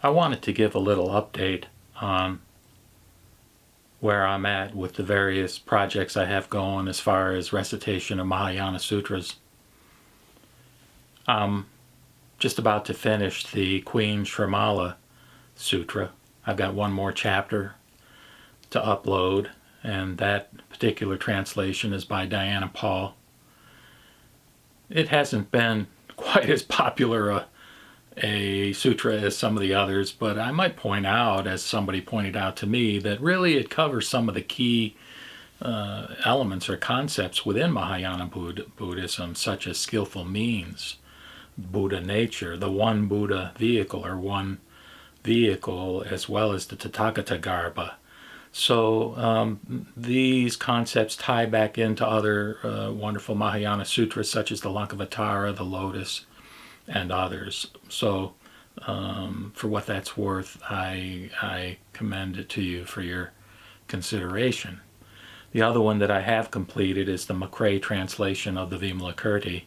I wanted to give a little update on where I'm at with the various projects I have going as far as recitation of Mahayana Sutras. I'm just about to finish the Queen Shrimala Sutra. I've got one more chapter to upload, and that particular translation is by Diana Paul. It hasn't been quite as popular a sutra as some of the others, but I might point out, as somebody pointed out to me, that really it covers some of the key elements or concepts within Mahayana Buddhism, such as skillful means, Buddha nature, the one Buddha vehicle or one vehicle, as well as the Tathagata Garbha. So these concepts tie back into other wonderful Mahayana sutras such as the Lankavatara, the Lotus, and others. So for what that's worth, I commend it to you for your consideration. The other one that I have completed is the McRae translation of the Vimalakirti.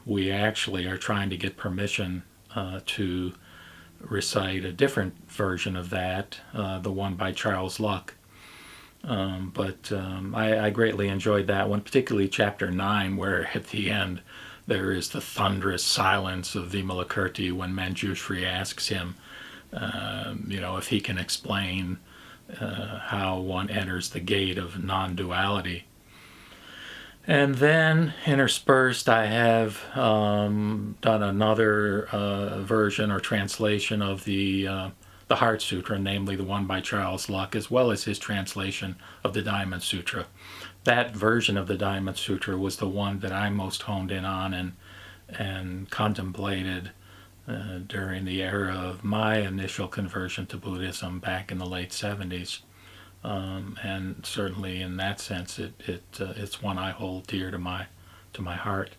We actually are trying to get permission to recite a different version of that, the one by Charles Luck. But I greatly enjoyed that one, particularly chapter 9, where at the end there is the thunderous silence of Vimalakirti when Manjushri asks him, if he can explain how one enters the gate of non-duality. And then interspersed, I have done another version or translation of the Heart Sutra, namely the one by Charles Luck, as well as his translation of the Diamond Sutra. That version of the Diamond Sutra was the one that I most honed in on and contemplated during the era of my initial conversion to Buddhism back in the late 70s. And certainly in that sense, it's one I hold dear to my heart.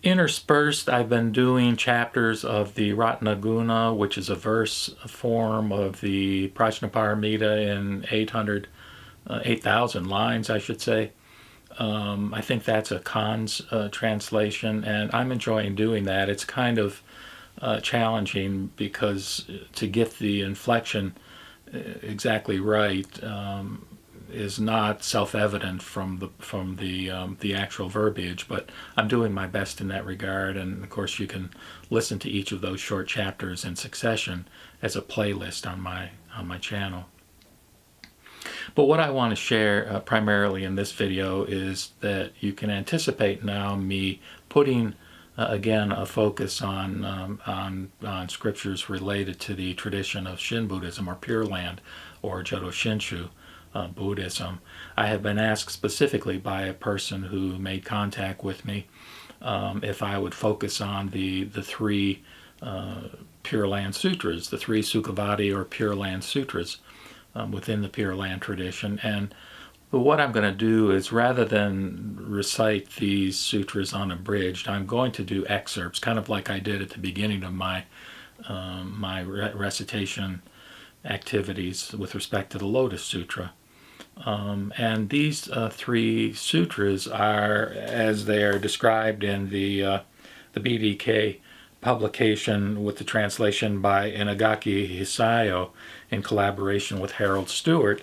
Interspersed, I've been doing chapters of the Ratnaguna, which is a verse form of the Prajnaparamita in 8,000 lines, I should say. I think that's a Khan's translation, and I'm enjoying doing that. It's kind of challenging because to get the inflection exactly right is not self-evident from the actual verbiage, but I'm doing my best in that regard. And of course, you can listen to each of those short chapters in succession as a playlist on my channel. But what I want to share primarily in this video is that you can anticipate now me putting again a focus on scriptures related to the tradition of Shin Buddhism or Pure Land or Jodo Shinshu Buddhism. I have been asked specifically by a person who made contact with me if I would focus on the three Pure Land Sutras, the three Sukhavati or Pure Land Sutras within the Pure Land tradition. And what I'm going to do is, rather than recite these sutras unabridged, I'm going to do excerpts, kind of like I did at the beginning of my recitation activities with respect to the Lotus Sutra. And these three sutras are, as they are described in the BDK publication with the translation by Inagaki Hisayo in collaboration with Harold Stewart.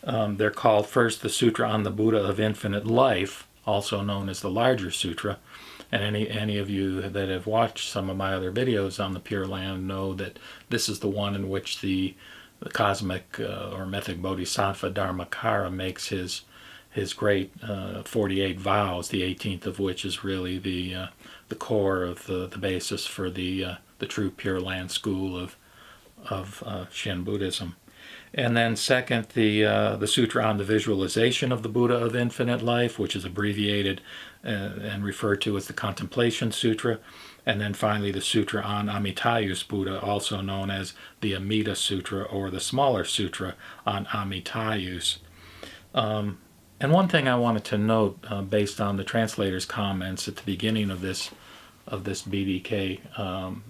They're called first the Sutra on the Buddha of Infinite Life, also known as the Larger Sutra. And any of you that have watched some of my other videos on the Pure Land know that this is the one in which the cosmic or mythic Bodhisattva Dharmakara makes his great 48 vows, the 18th of which is really the core of the basis for the true Pure Land school of Shin Buddhism. And then second, the Sutra on the Visualization of the Buddha of Infinite Life, which is abbreviated and referred to as the Contemplation Sutra. And then finally, the Sutra on Amitayus Buddha, also known as the Amida Sutra or the smaller Sutra on Amitayus. And one thing I wanted to note, based on the translator's comments at the beginning of this BDK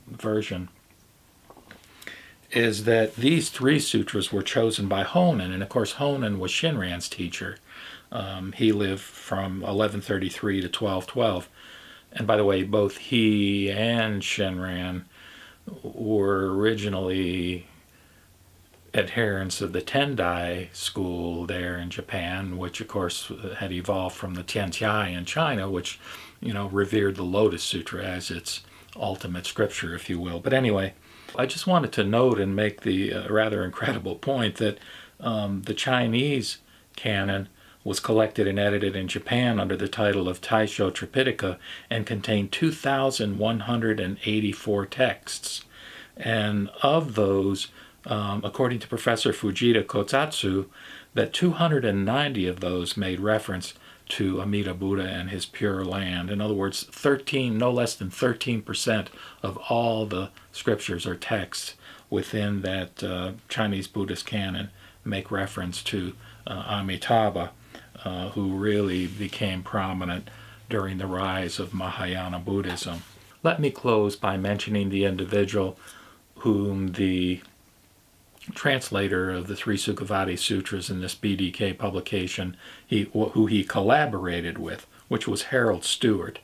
version, is that these three sutras were chosen by Honen, and of course Honen was Shinran's teacher. He lived from 1133 to 1212, and by the way, both he and Shinran were originally adherents of the Tendai school there in Japan, which of course had evolved from the Tiantai in China, which, revered the Lotus Sutra as its ultimate scripture, if you will. But anyway, I just wanted to note and make the rather incredible point that the Chinese canon was collected and edited in Japan under the title of Taisho Tripitaka and contained 2,184 texts. And of those, according to Professor Fujita Kotatsu, that 290 of those made reference to Amida Buddha and his Pure Land. In other words, no less than 13% of all the scriptures or texts within that Chinese Buddhist canon make reference to Amitabha, who really became prominent during the rise of Mahayana Buddhism. Let me close by mentioning the individual whom the translator of the three Sukhavati Sutras in this BDK publication, who he collaborated with, which was Harold Stewart.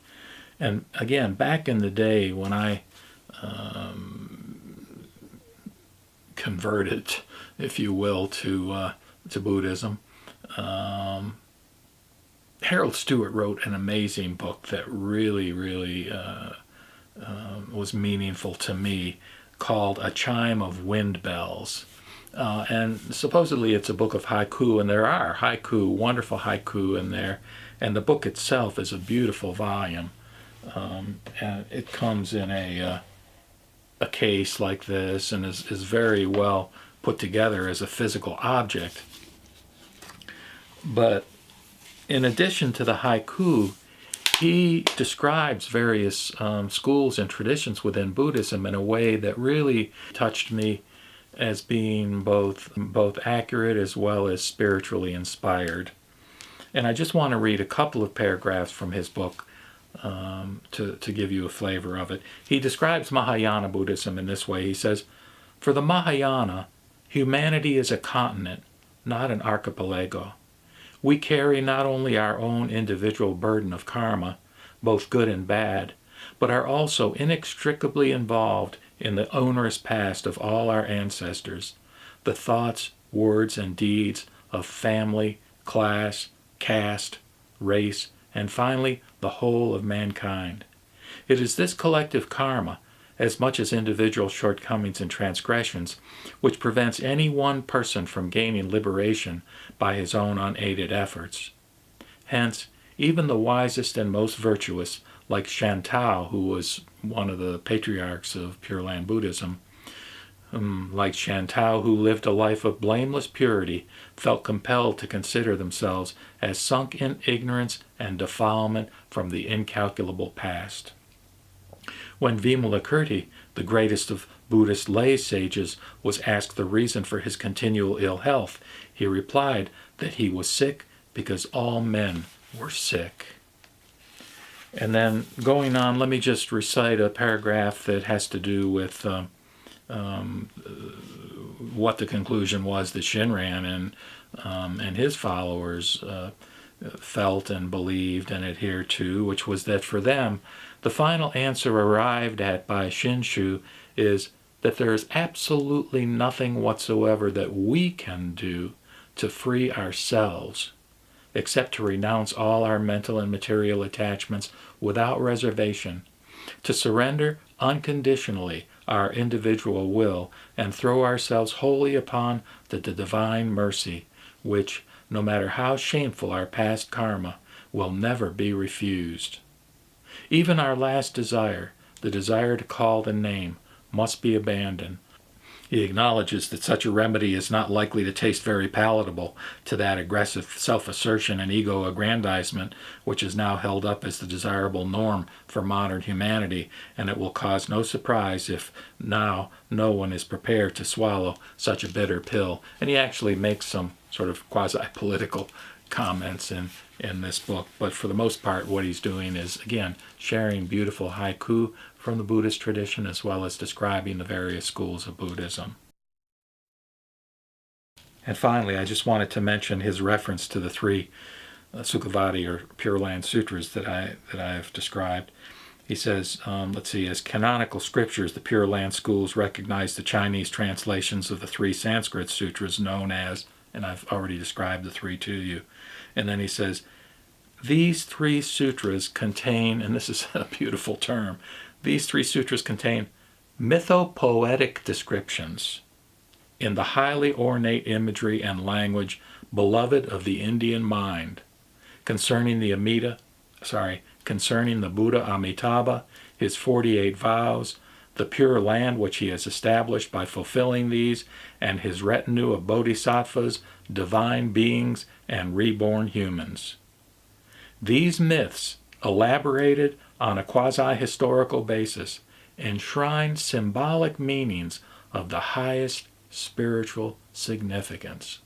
And again, back in the day when I converted, if you will, to Buddhism, Harold Stewart wrote an amazing book that really, really was meaningful to me, called A Chime of Windbells. And supposedly it's a book of haiku, and there are wonderful haiku in there, and the book itself is a beautiful volume. And it comes in a case like this and is very well put together as a physical object. But in addition to the haiku, he describes various schools and traditions within Buddhism in a way that really touched me as being both accurate as well as spiritually inspired. And I just want to read a couple of paragraphs from his book to give you a flavor of it. He describes Mahayana Buddhism in this way. He says, "For the Mahayana, humanity is a continent, not an archipelago. We carry not only our own individual burden of karma, both good and bad, but are also inextricably involved in the onerous past of all our ancestors, the thoughts, words, and deeds of family, class, caste, race, and finally the whole of mankind. It is this collective karma, as much as individual shortcomings and transgressions, which prevents any one person from gaining liberation by his own unaided efforts. Hence, even the wisest and most virtuous, like Shantou, who was one of the patriarchs of Pure Land Buddhism, like Shantou, who lived a life of blameless purity, felt compelled to consider themselves as sunk in ignorance and defilement from the incalculable past. When Vimalakirti, the greatest of Buddhist lay sages, was asked the reason for his continual ill health, he replied that he was sick because all men were sick." And then going on, let me just recite a paragraph that has to do with what the conclusion was that Shinran and his followers felt and believed and adhered to, which was that for them, the final answer arrived at by Shinshu is that there is absolutely nothing whatsoever that we can do to free ourselves, except to renounce all our mental and material attachments without reservation, to surrender unconditionally our individual will, and throw ourselves wholly upon the divine mercy, which, no matter how shameful our past karma, will never be refused. Even our last desire, the desire to call the name, must be abandoned. He acknowledges that such a remedy is not likely to taste very palatable to that aggressive self-assertion and ego-aggrandizement which is now held up as the desirable norm for modern humanity, and it will cause no surprise if now no one is prepared to swallow such a bitter pill. And he actually makes some sort of quasi-political comments in this book, but for the most part what he's doing is, again, sharing beautiful haiku from the Buddhist tradition as well as describing the various schools of Buddhism. And finally, I just wanted to mention his reference to the three Sukhavati or Pure Land Sutras that I have described. He says, let's see, as canonical scriptures, the Pure Land schools recognize the Chinese translations of the 3 Sanskrit sutras known as, and I've already described the 3 to you. And then he says, these 3 sutras contain, and this is a beautiful term, these 3 sutras contain mythopoetic descriptions in the highly ornate imagery and language beloved of the Indian mind concerning the Buddha Amitabha, his 48 vows, the Pure Land which he has established by fulfilling these, and his retinue of bodhisattvas, divine beings, and reborn humans. These myths, elaborated on a quasi-historical basis, enshrine symbolic meanings of the highest spiritual significance.